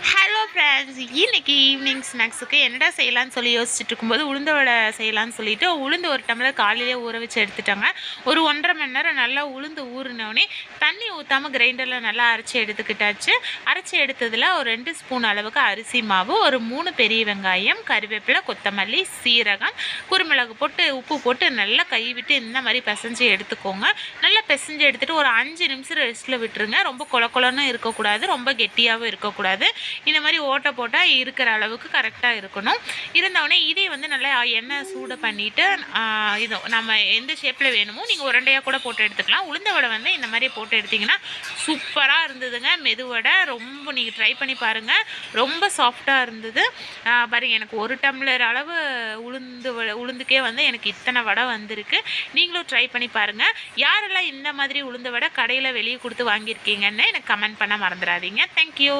Hello friends, இன்னைக்கு evening ஸ்நாக்ஸுக்கு என்னடா செய்யலான்னு சொல்லி யோசிச்சுட்டு இருக்கும்போது உளுந்த வடை செய்யலான்னு சொல்லிட்டு உளுந்து ஒரு டம்ளர் காலையிலே ஊற வச்சு எடுத்துட்டாங்க. ஒரு 1.5 மணி நேரம் நல்லா உளுந்து ஊறினோடனே தண்ணி ஊற்றாமல் கிரைண்டரில் நல்லா அரைச்சி எடுத்துக்கிட்டாச்சு. அரைச்சி எடுத்ததில் ஒரு 2 ஸ்பூன் அளவுக்கு அரிசி மாவு, ஒரு 3 பெரிய வெங்காயம், கறிவேப்பிலை, கொத்தமல்லி, சீரகம், குருமிளகு போட்டு உப்பு போட்டு நல்லா கை விட்டு இந்த மாதிரி பிசைஞ்சு எடுத்துக்கோங்க. நல்லா பிசைஞ்சு எடுத்துகிட்டு ஒரு 5 நிமிஷம் ரெஸ்ட்டில் விட்டுருங்க. ரொம்ப கொலன்னு இருக்கக்கூடாது, ரொம்ப கெட்டியாகவும் இருக்கக்கூடாது. இந்த மாதிரி ஓட்டை போட்டால் இருக்கிற அளவுக்கு கரெக்டாக இருக்கணும். இருந்தவுடனே இதே வந்து நல்லா எண்ணெய் சூடு பண்ணிவிட்டு இது நம்ம எந்த ஷேப்பில் வேணுமோ நீங்கள் உருண்டையாக கூட போட்டு எடுத்துக்கலாம். உளுந்த வடை வந்து இந்த மாதிரி போட்டு எடுத்திங்கன்னா சூப்பராக இருந்ததுங்க. மெதுவடை ரொம்ப நீங்கள் ட்ரை பண்ணி பாருங்கள், ரொம்ப சாஃப்டாக இருந்தது. பாருங்கள், எனக்கு 1 டம்ளர் அளவு உளுந்துக்கே வந்து எனக்கு இத்தனை வடை வந்திருக்கு. நீங்களும் ட்ரை பண்ணி பாருங்கள். யாரெல்லாம் இந்த மாதிரி உளுந்த வடை கடையில் வெளியே கொடுத்து வாங்கியிருக்கீங்கன்னு எனக்கு கமெண்ட் பண்ண மறந்துடாதீங்க. தேங்க்யூ.